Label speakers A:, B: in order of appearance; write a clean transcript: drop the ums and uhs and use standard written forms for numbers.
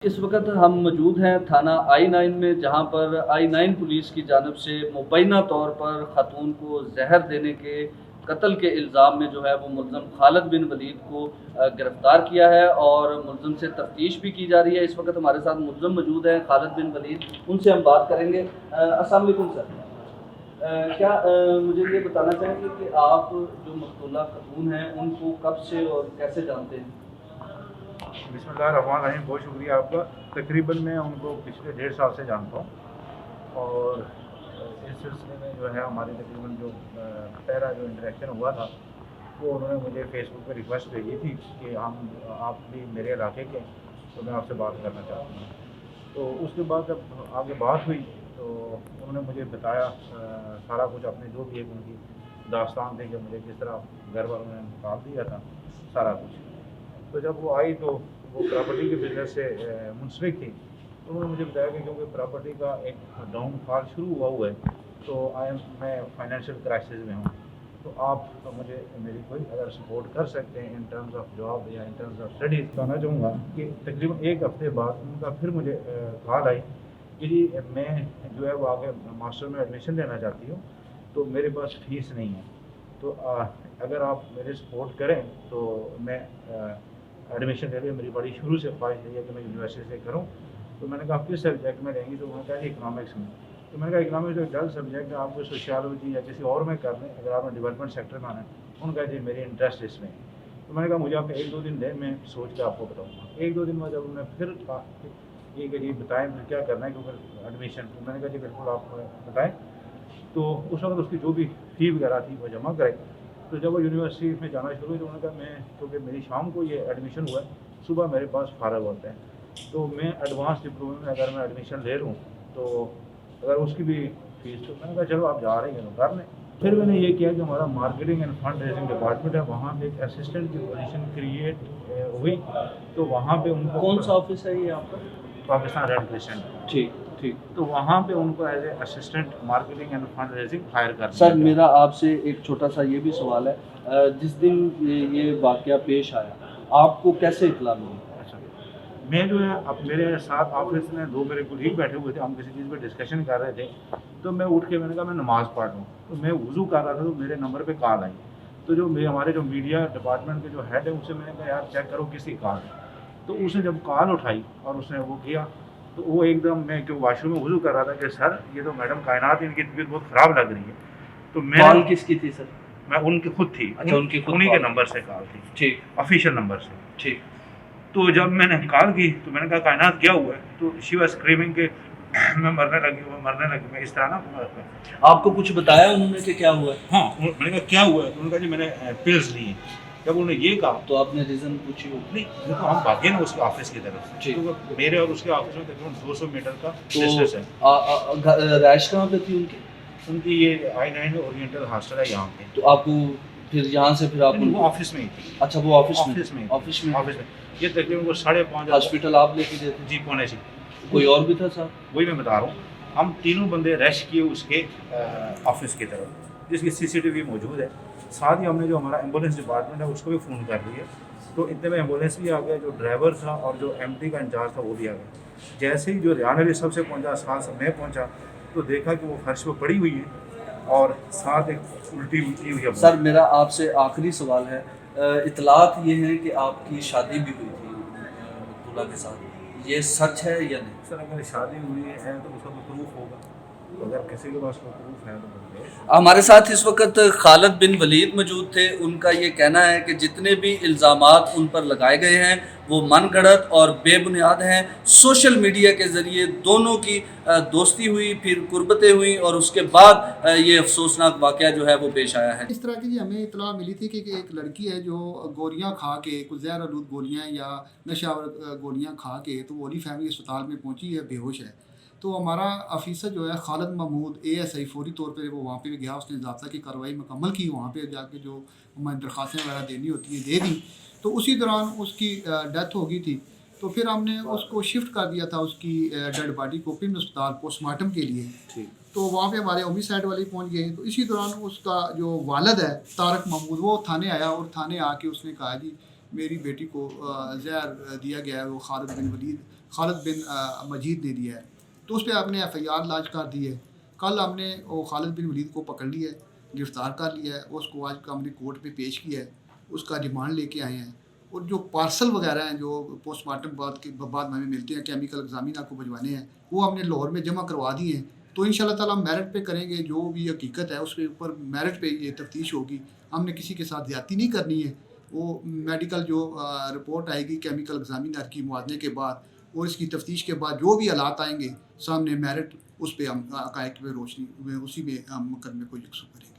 A: इस वक्त हम मौजूद हैं थाना I9 में, जहां पर I9 पुलिस की जानब से मुबैना तौर पर ख़ातून को जहर देने के कत्ल के इल्ज़ाम में जो है वो मुलज़म खालिद बिन वलीद को गिरफ़्तार किया है और मुलज़म से तफ्तीश भी की जा रही है। इस वक्त हमारे साथ मुलज़म मौजूद हैं खालिद बिन वलीद, उनसे हम बात करेंगे। अस्सलाम वालेकुम सर। क्या मुझे ये बताना चाहेंगे कि आप जो मक़तूला ख़ातून हैं उनको कब से और कैसे जानते हैं?
B: बिस्मिल्लाहिर्रहमानिर्रहीम। बहुत शुक्रिया आपका। तकरीबन मैं उनको पिछले 1.5 साल से जानता हूँ और इस सिलसिले में जो है हमारी तकरीबन जो पहला जो इंटरेक्शन हुआ था वो उन्होंने मुझे फेसबुक पे रिक्वेस्ट भेजी थी कि आप भी मेरे इलाके के, तो मैं आपसे बात करना चाहता हूँ। तो उसके बाद जब आगे बात हुई तो उन्होंने मुझे बताया सारा कुछ, अपने जो भी एक उनकी दास्तान थी कि मुझे किस तरह घर वालों ने निकाल दिया था सारा कुछ। तो जब वो आई तो वो प्रॉपर्टी के बिज़नेस से मुंसलिक थी। तो उन्होंने मुझे बताया कि क्योंकि प्रॉपर्टी का एक डाउनफॉल शुरू हुआ है तो मैं फाइनेंशियल क्राइसिस में हूँ, तो आप मुझे मेरी कोई अगर सपोर्ट कर सकते हैं इन टर्म्स ऑफ जॉब या इन टर्म्स ऑफ स्टडीज़। कहना चाहूँगा कि तकरीबन 1 हफ़्ते बाद उनका फिर मुझे कॉल आई कि जी मैं जो है वो आगे मास्टर में एडमिशन लेना चाहती हूँ, तो मेरे पास फ़ीस नहीं है, तो अगर आप मेरे सपोर्ट करें तो मैं एडमिशन ले लिया। मेरी बड़ी शुरू से ख्वाहिश है कि मैं यूनिवर्सिटी से करूं। तो मैंने कहा किस सब्जेक्ट में लेंगी, तो उन्होंने कहा इकनॉमिक्स में। तो मैंने कहा इकनॉमिक्स एक डल सब्जेक्ट है, आपको सोशियोलॉजी या किसी और में कर लें अगर आपने डेवलपमेंट सेक्टर में आना है। उन्होंने कहा जी मेरी इंटरेस्ट इसमें है। तो मैंने कहा मुझे आप 1-2 दिन दें, मैं सोच के आपको बताऊँगा। 1-2 दिन बाद जब उन्होंने फिर कहा ये कि जी बताएँ फिर क्या करना है क्योंकि एडमिशन, तो मैंने कहा जी बिल्कुल आप बताएँ। तो उस वक्त उसकी जो भी फ़ी वगैरह थी वो जमा कराई। तो जब वो यूनिवर्सिटी में जाना शुरू हुई तो उन्होंने कहा मैं, क्योंकि मेरी शाम को ये एडमिशन हुआ है, सुबह मेरे पास फ़ारग होता है, तो मैं एडवांस डिप्लोमा में अगर मैं एडमिशन ले लूँ तो अगर उसकी भी फ़ीस, तो मैंने कहा चलो आप जा रही हैं तो कर लें। फिर मैंने ये किया कि हमारा marketing and fund raising department है, वहाँ पे एक असिस्टेंट की पोजीशन क्रिएट हुई। तो वहाँ पे उनको
A: कौन सा ऑफिस है ये आपका?
B: पाकिस्तान रेड क्रिसेंट,
A: ठीक ठीक।
B: तो वहाँ पे उनको as a assistant marketing and fund raising hire कर
A: सर
B: दिया।
A: मेरा आपसे एक छोटा सा ये भी सवाल है, जिस दिन ये वाक़या पेश आया आपको कैसे इत्तला मिली?
B: अच्छा, मैं जो है अब मेरे साथ ऑफिस में 2 मेरे कुलीग बैठे हुए थे, हम किसी चीज़ पे डिस्कशन कर रहे थे। तो मैं उठ के मैंने कहा मैं नमाज़ पढ़ लूँ, तो मैं वज़ू कर रहा था तो मेरे नंबर पे कॉल आई। तो जो हमारे जो मीडिया डिपार्टमेंट के जो हेड है उससे मैंने कहा यार चेक करो किसकी कॉल है। तो उसने जब कॉल उठाई और उसने वो किया तो वो एकदम, मैं क्यों वॉशरूम में वज़ू कर रहा था कि सर ये तो मैडम कायनात, इनकी तबीयत बहुत ख़राब लग रही है। तो
A: कॉल किसकी थी सर?
B: मैं उनकी खुद थी।
A: अच्छा, उनकी खुद
B: उन्हीं के
A: कॉल
B: नंबर से कॉल थी,
A: ठीक
B: ऑफिशियल नंबर से।
A: ठीक।
B: तो जब मैंने कॉल की तो मैंने कहा कायनात क्या हुआ है, तो शी वाज स्क्रीमिंग के मैं मरने लगी, वो मरने लगी, मैं इस तरह ना।
A: आपको कुछ बताया उन्होंने कि क्या हुआ है?
B: हाँ, मैंने कहा क्या हुआ है, तो उन्होंने कहा जी मैंने पिल्स ली हैं। जब उन्होंने ये कहा
A: तो आपने रीज़न पूछी होगी?
B: नहीं, ये तो हम भागे ना उसके ऑफिस की तरफ से,
A: ठीक।
B: तो मेरे और उसके ऑफिस में तकरीबन 200 मीटर का
A: तो
B: डिस्टेंस है।
A: रैश कहाँ पे थी उनकी?
B: उनकी ये I9 ओरिएंटल हॉस्टल है यहाँ पे।
A: तो आपको फिर यहाँ से फिर आप
B: नहीं, वो ऑफिस में ही थी।
A: अच्छा, वो ऑफिस में
B: ऑफिस में
A: ऑफिस में
B: ऑफिस में ये तकरीबन वो 5:30
A: हॉस्पिटल आप लेके गए थे?
B: जी पौने से।
A: कोई और भी था साहब?
B: वही मैं बता रहा हूँ, हम तीनों बंदे रश किए उसके ऑफिस की तरफ, जिसकी CCTV मौजूद है। साथ ही हमने जो हमारा एम्बुलेंस डिपार्टमेंट है उसको भी फ़ोन कर दिया। तो इतने में एम्बुलेंस भी आ गया, जो ड्राइवर था और जो MD का इंचार्ज था वो भी आ गया। जैसे ही जो रियान अली सबसे पहुँचा, साथ से मैं पहुँचा, तो देखा कि वो फर्श पर पड़ी हुई है और साथ एक उल्टी हुई है।
A: सर मेरा आपसे आखिरी सवाल है, इतलात ये है कि आपकी शादी भी हुई थी मकतूला के साथ, ये सच है या नहीं?
B: सर अगर शादी हुई है तो उसका तो प्रूफ होगा, तो अगर किसी के पास कोई प्रूफ है तो बताइए।
A: हमारे साथ इस वक्त खालिद बिन वलीद मौजूद थे। उनका ये कहना है कि जितने भी इल्ज़ामात उन पर लगाए गए हैं वो मनगढ़ंत और बेबुनियाद हैं। सोशल मीडिया के ज़रिए दोनों की दोस्ती हुई, फिर कुर्बतें हुई और उसके बाद ये अफसोसनाक वाक़या जो है वो पेश आया है।
C: इस तरह की जी हमें इतला मिली थी कि एक लड़की है जो गोलियां खा के, कुछ जहर आलूद गोलियां या नशावर गोलियां खा के तो वो ओली फैमिली अस्पताल में पहुंची है, बेहोश है। तो हमारा ऑफिसर जो है खालिद महमूद ASI फौरी तौर पे वो वहाँ पे गया, उसने ज़ाब्ता की कार्रवाई मुकम्मल की, वहाँ पे जाके जो हमारी दरख्वास्तें वगैरह देनी होती है दे दी। तो उसी दौरान उसकी डेथ हो गई थी। तो फिर हमने उसको शिफ्ट कर दिया था, उसकी डेड बॉडी को पिंड अस्पताल पोस्टमार्टम के लिए।
B: ठीक।
C: तो वहाँ पे हमारे होमिसाइड वाले पहुँच गए। तो इसी दौरान उसका जो वालिद है तारक महमूद, वो थाने आया और थाने आके उसने कहा जी मेरी बेटी को जहर दिया गया है, वो खालिद बिन वलीद خالد بن مجید نے دیا ہے، تو اس پہ آپ نے FIR لاج کر دی ہے۔ کل ہم نے وہ خالد بن ولید کو پکڑ لیا ہے، گرفتار کر لیا ہے، اس کو آج ہم نے کورٹ پہ پیش کیا ہے، اس کا ریمانڈ لے کے آئے ہیں۔ اور جو پارسل وغیرہ ہیں جو پوسٹ مارٹم بعد میں ہمیں ملتے ہیں، کیمیکل ایگزامینر کو بھجوانے ہیں، وہ ہم نے لاہور میں جمع کروا دیے ہیں۔ تو ان شاء اللہ تعالیٰ ہم میرٹ پہ کریں گے، جو بھی حقیقت ہے اس کے اوپر میرٹ پہ یہ تفتیش ہوگی۔ ہم نے کسی کے ساتھ زیادتی نہیں کرنی ہے۔ وہ میڈیکل جو رپورٹ آئے گی کیمیکل ایگزامینر کی موازنے کے بعد اور اس کی تفتیش کے بعد جو بھی حالات آئیں گے سامنے میرٹ، اس پہ ہم حقائق پہ روشنی اسی میں ہم مقدمے کو یکسو کریں گے۔